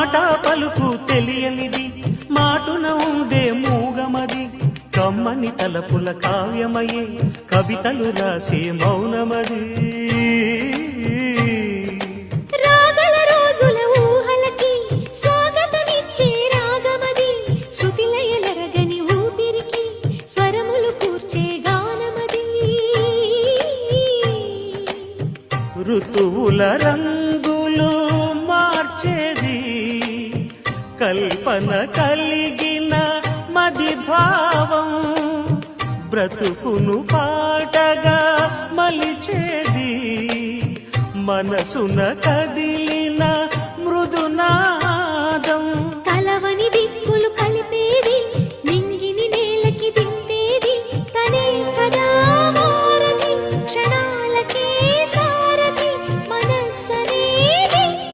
మాట పలుకు తెలియనిది మాటున ఉండే మూగమది కమ్మని తలపుల కావ్యమయే కవితలు రాసే మౌనమది రాగల రోజుల ఊహలకి స్వాగతమిచ్చే రాగమది శృతిలయలరగని ఊపిరికి స్వరములు కూర్చే గానమది ఋతువుల రంగులు మార్చేది కల్పన కలిగిన మది భావం బ్రతుకును పాటగా మలిచేది మనసున కదిలి